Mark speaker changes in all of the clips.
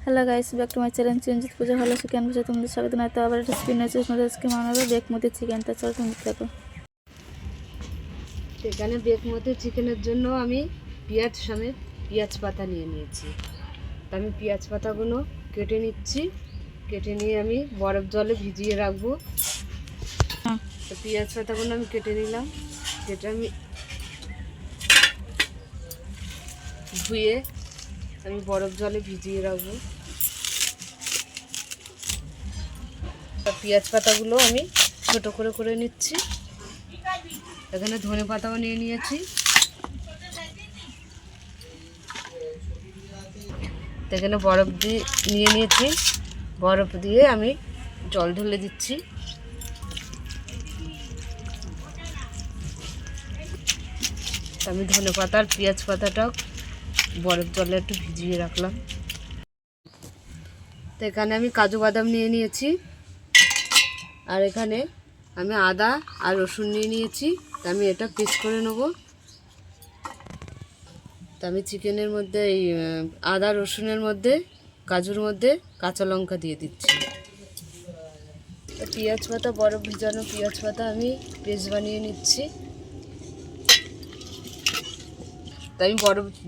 Speaker 1: Hello guys, back to my channel Chiranjit Puja. ভালো আছো? কেন বুঝে তোমাদের স্বাগত না। তো আবার রেসিপি নিয়েছি তোমাদের আজকে বানাবো বেকমতি চিকেন। তা চলো তুমি দেখো।
Speaker 2: এখানে বেকমতি চিকেনের জন্য আমি পেঁয়াজ পাতা নিয়ে নিয়েছি। তা আমি পেঁয়াজ পাতাগুলো কেটে নিচ্ছি। কেটে নিয়ে আমি বরফ জলে ভিজিয়ে রাখবো। তো পেঁয়াজ পাতাগুলো আমি কেটে নিলাম। কেটে আমি ধুয়ে আমি বরফ জলে ভিজিয়ে রাখবো। পেঁয়াজ পাতাগুলো আমি ছোট করে করে নিচ্ছি। এখানে ধনে পাতাও নিয়ে নিয়েছি। এখানে বরফ দিয়ে নিয়ে নিয়েছি। বরফ দিয়ে আমি জল ঢেলে দিচ্ছি। আমি ধনে পাতা আর পেঁয়াজ পাতাটাও বরফ জলে একটু ভিজিয়ে রাখলাম। তো এখানে আমি কাজু বাদাম নিয়ে নিয়েছি। আর এখানে আমি আদা আর রসুন নিয়ে নিয়েছি। তা আমি এটা পেস্ট করে নেব। তা আমি চিকেনের মধ্যে এই আদা রসুনের মধ্যে কাজুর মধ্যে কাঁচা লঙ্কা দিয়ে দিচ্ছি। পেঁয়াজ পাতা বরফ ভিজানো পেঁয়াজ পাতা আমি পেস্ট বানিয়ে নিচ্ছি। তা আমি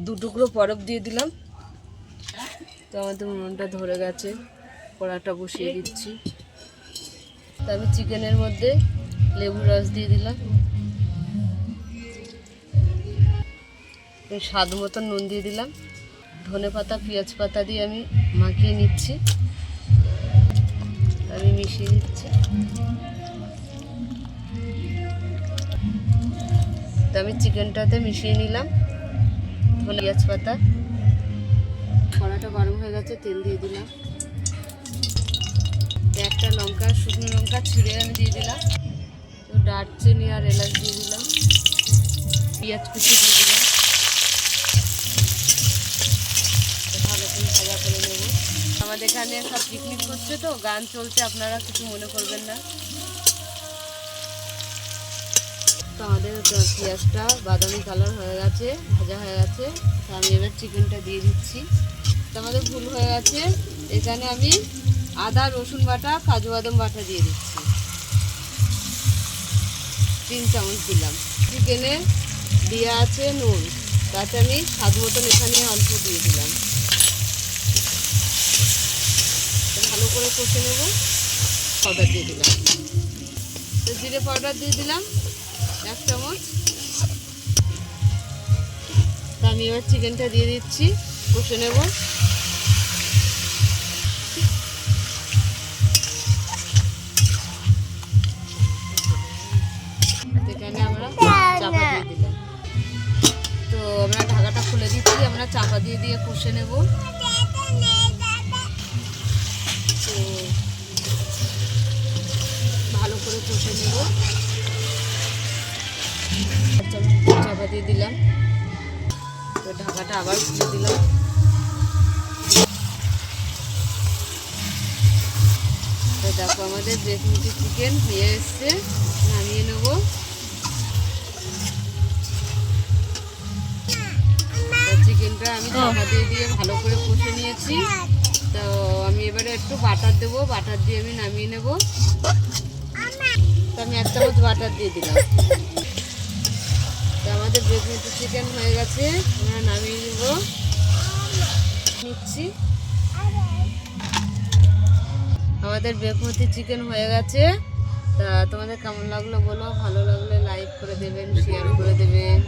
Speaker 2: দু টুকরো বরফ দিয়ে দিলাম। তো আমাদের উনুনটা ধরে গেছে, কড়াটা বসিয়ে দিচ্ছি। তা আমি চিকেনের মধ্যে লেবুর রস দিয়ে দিলাম। স্বাদ মতন নুন দিয়ে দিলাম। ধনে পাতা পেঁয়াজ পাতা দিয়ে আমি মাখিয়ে নিচ্ছি। আমি মিশিয়ে দিচ্ছি। তো আমি চিকেনটাতে মিশিয়ে নিলাম ধনে পেঁয়াজ পাতা। কড়াটা গরম হয়ে গেছে, তেল দিয়ে দিলাম। একটা লঙ্কা শুকনো লঙ্কা ছিঁড়ে আমি দিয়ে দিলাম। তো দারচিনি আর এলাচ দিয়ে দিলাম। পেঁয়াজ কুচি দিয়ে দিলাম। ভালো করে ভাজা করে নেব। আমাদের এখানে সব পিকনিক করছে, তো গান চলছে, আপনারা কিছু মনে করবেন না। তো আমাদের পেঁয়াজটা বাদামি কালার হয়ে গেছে, ভাজা হয়ে গেছে। তো আমি এবার চিকেনটা দিয়ে দিচ্ছি। তো আমাদের ভুল হয়ে গেছে, এখানে আমি আদা রসুন বাটা কাজু বাদাম বাটা দিয়ে দিচ্ছি। 3 চামচ দিলাম। চিকেনে দেওয়া আছে নুন, তাতে আমি স্বাদ মতন এখানে অল্প দিয়ে দিলাম। ভালো করে কষে নেব। পাউডার দিয়ে দিলাম। তো জিরে পাউডার দিয়ে দিলাম 1 চামচ। তা আমি এবার চিকেনটা দিয়ে দিচ্ছি, কষে নেব। এখানে আমরা চাপা দিয়ে দিলাম। তো আমরা ঢাকাটা খুলে দিচ্ছি। আমরা চাপা দিয়ে দিয়ে কষে নেব। তো ভালো করে কষে নেব। চাপা দিয়ে দিলাম। তো ঢাকাটা আবার খুলে দিলাম। তো দেখো আমাদের বেকমতি চিকেন হয়ে এসছে, নামিয়ে নেব। চিকেনটা আমি চাপা দিয়ে দিয়ে ভালো করে কষে নিয়েছি। তো আমি এবারে একটু বাটার দেবো। বাটার দিয়ে আমি নামিয়ে নেব। তো আমি 1 চামচ বাটার দিয়ে দিলাম। তো আমাদের বেকমতি চিকেন হয়ে গেছে, আমরা নামিয়ে নেব। নিচ্ছি। আমাদের বেকমতি চিকেন হয়ে গেছে। তা তোমাদের কেমন লাগলো বলো। ভালো লাগলে লাইক করে দেবেন, শেয়ার করে দেবেন,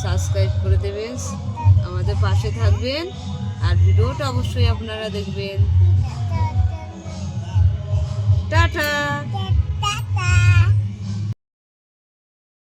Speaker 2: সাবস্ক্রাইব করে দেবেন, আমাদের পাশে থাকবেন। আর ভিডিওটা অবশ্যই আপনারা দেখবেন।